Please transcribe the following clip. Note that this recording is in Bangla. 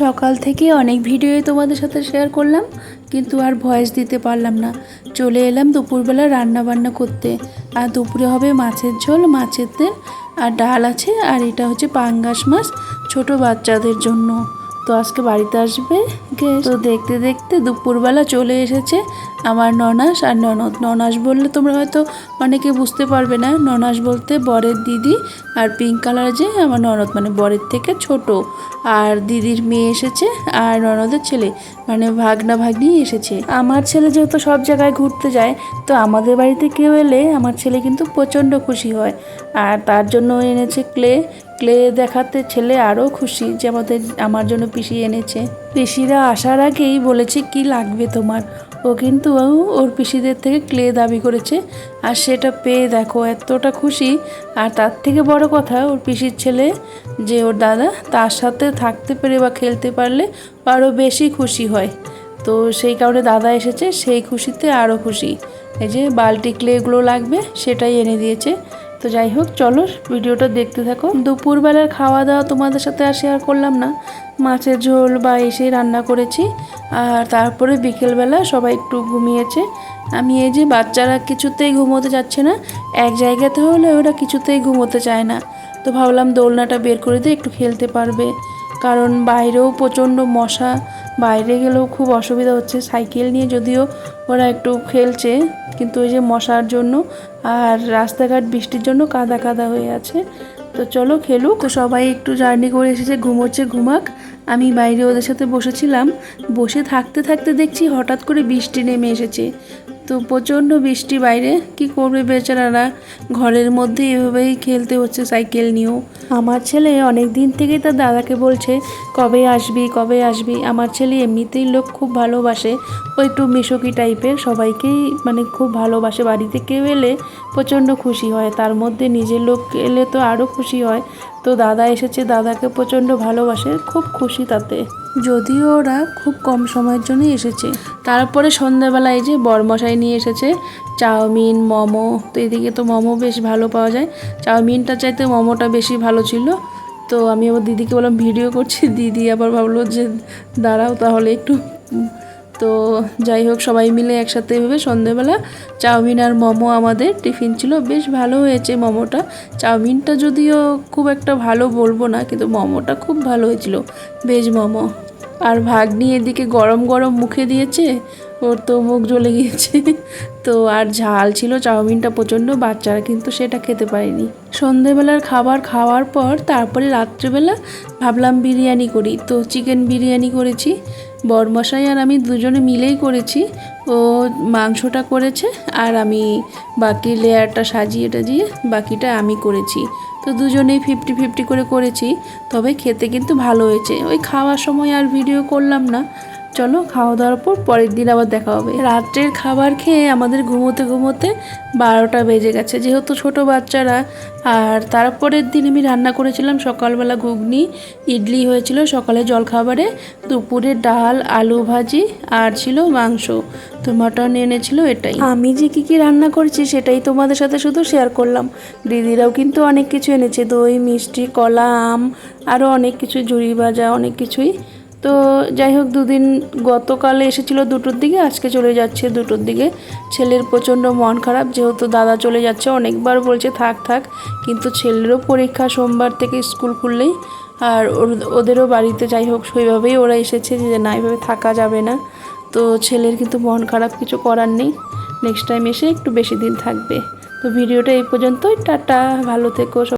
সকাল থেকে অনেক ভিডিও তোমাদের সাথে শেয়ার করলাম, কিন্তু আর ভয়েস দিতে পারলাম না। চলে এলাম দুপুরবেলা রান্না বান্না করতে। আর দুপুরে হবে মাছের ঝোল, মাছের তেল আর ডাল আছে। আর এটা হচ্ছে পাঙ্গাস মাছ ছোট বাচ্চাদের জন্য। তো আজকে বাড়িতে আসবে গেস্ট। তো দেখতে দেখতে দুপুরবেলা চলে এসেছে আমার ননাস আর ননদ। ননাস বললে তোমরা হয়তো অনেকে বুঝতে পারবে না, ননাস বলতে বরের দিদি, আর পিঙ্ক কালার যে আমার ননদ, মানে বরের থেকে ছোট। আর দিদির মেয়ে এসেছে আর ননদের ছেলে, মানে ভাগনা ভাগ্নি এসেছে। আমার ছেলে যেহেতু সব জায়গায় ঘুরতে যায়, তো আমাদের বাড়িতে কেউ এলে আমার ছেলে কিন্তু প্রচণ্ড খুশি হয়। আর তার জন্য এনেছে ক্লে। ক্লে দেখাতে ছেলে আরও খুশি যে আমার জন্য পিসি এনেছে। পিসিরা আসার আগেই বলেছে কি লাগবে তোমার। ও কিন্তু ওর পিসিদের থেকে ক্লে দাবি করেছে, আর সেটা পেয়ে দেখো এতটা খুশি। আর তার থেকে বড় কথা, ওর পিসির ছেলে যে ওর দাদা, তার সাথে থাকতে পেরে বা খেলতে পারলে আরও বেশি খুশি হয়। তো সেই কারণে দাদা এসেছে, সেই খুশিতে আরও খুশি। এই যে বালতি ক্লেগুলো লাগবে সেটাই এনে দিয়েছে। তো যাই হোক, চলো ভিডিওটা দেখতে থাকো। দুপুরবেলার খাওয়া দাওয়া তোমাদের সাথে আর শেয়ার করলাম না, মাছের ঝোল বা এসেই রান্না করেছি। আর তারপরে বিকেলবেলা সবাই একটু ঘুমিয়েছে। আমি এই যে বাচ্চারা কিছুতেই ঘুমোতে যাচ্ছে না, এক জায়গাতে হলে ওরা কিছুতেই ঘুমোতে চায় না। তো ভাবলাম দোলনাটা বের করে দিয়ে একটু খেলতে পারবে। কারণ বাইরেও প্রচণ্ড মশা, বাইরে গেলেও খুব অসুবিধা হচ্ছে। সাইকেল নিয়ে যদিও ওরা একটু খেলছে, কিন্তু ওই যে মশার জন্য আর রাস্তাঘাট বৃষ্টির জন্য কাদা কাদা হয়ে আছে। তো চলো খেলুক। তো সবাই একটু জার্নি করে এসেছে, ঘুমোচ্ছে, ঘুমাক। আমি বাইরে ওদের সাথে বসেছিলাম, বসে থাকতে থাকতে দেখছি হঠাৎ করে বৃষ্টি নেমে এসেছে। তো প্রচণ্ড বৃষ্টি বাইরে, কি করবে বেচারারা, ঘরের মধ্যে এভাবেই খেলতে হচ্ছে সাইকেল নিয়েও। আমার ছেলে অনেক দিন থেকেই তার দাদাকে বলছে কবে আসবি কবে আসবি। আমার ছেলে এমনিতেই লোক খুব ভালোবাসে, ও একটু মিশুকি টাইপের, সবাইকেই মানে খুব ভালোবাসে। বাড়িতে কেউ এলে প্রচণ্ড খুশি হয়, তার মধ্যে নিজের লোক এলে তো আরও খুশি হয়। তো দাদা এসেছে, দাদাকে প্রচণ্ড ভালোবাসে, খুব খুশি তাতে। যদিও ওরা খুব কম সময়ের জন্যই এসেছে। তারপরে সন্ধ্যাবেলায় যে বরমশাই নিয়ে এসেছে চাউমিন, মোমো। তো এদিকে তো মোমো বেশ ভালো পাওয়া যায়, চাউমিনটা চাইতে মোমোটা বেশি ভালো ছিল। তো আমি আমার দিদিকে বললাম ভিডিও করছি, দিদি আবার ভাবলো যে দাঁড়াও তাহলে একটু। তো যাই হোক, সবাই মিলে একসাথে এভাবে সন্ধ্যেবেলা চাউমিন আর মোমো আমাদের টিফিন ছিল। বেশ ভালো হয়েছে মোমোটা, চাউমিনটা যদিও খুব একটা ভালো বলবো না, কিন্তু মোমোটা খুব ভালো হয়েছিল, ভেজ মোমো। আর ভাগ্নি এদিকে গরম গরম মুখে দিয়েছে, ওর তো মুখ জ্বলে গিয়েছে। তো আর ঝাল ছিল চাউমিনটা প্রচণ্ড, বাচ্চারা কিন্তু সেটা খেতে পারেনি। সন্ধেবেলার খাবার খাওয়ার পর তারপরে রাত্রেবেলা ভাবলাম বিরিয়ানি করি। তো চিকেন বিরিয়ানি করেছি, বরমশাই আর আমি দুজনে মিলেই করেছি। ও মাংসটা করেছে আর আমি বাকি লেয়ারটা সাজিয়ে টাজিয়ে বাকিটা আমি করেছি। তো দুজনেই 50-50 করে করেছি, তবে খেতে কিন্তু ভালো হয়েছে। ওই খাওয়ার সময় আর ভিডিও করলাম না। চলো খাওয়া দাওয়ার পর পরের দিন আবার দেখা হবে। রাত্রের খাবার খেয়ে আমাদের ঘুমোতে ঘুমোতে 12টা বেজে গেছে, যেহেতু ছোট বাচ্চারা। আর তারপরের দিন আমি রান্না করেছিলাম সকালবেলা ঘুগনি, ইডলি হয়েছিল সকালে জলখাবারে, দুপুরে ডাল, আলু ভাজি আর ছিল মাংস। তো মাটন এনেছিল, এটাই। আমি যে কী রান্না করেছি সেটাই তোমাদের সাথে শুধু শেয়ার করলাম। দিদিরাও কিন্তু অনেক কিছু এনেছে, দই, মিষ্টি, কলা, আম, আরও অনেক কিছু, ঝুড়ি ভাজা, অনেক কিছুই। তো যাই হোক, দুদিন, গতকালে এসেছিলো 2টোর দিকে, আজকে চলে যাচ্ছে 2টোর দিকে। ছেলের প্রচণ্ড মন খারাপ, যেহেতু দাদা চলে যাচ্ছে। অনেকবার বলছে থাক থাক, কিন্তু ছেলেরও পরীক্ষা সোমবার থেকে, স্কুল খুললেই। আর ওদেরও বাড়িতে যাই হোক সেইভাবেই ওরা এসেছে যে না, এইভাবে থাকা যাবে না। তো ছেলের কিন্তু মন খারাপ, কিছু করার নেই, নেক্সট টাইম এসে একটু বেশি দিন থাকবে। তো ভিডিওটা এই পর্যন্তই, টাটা, ভালো থেকো সব।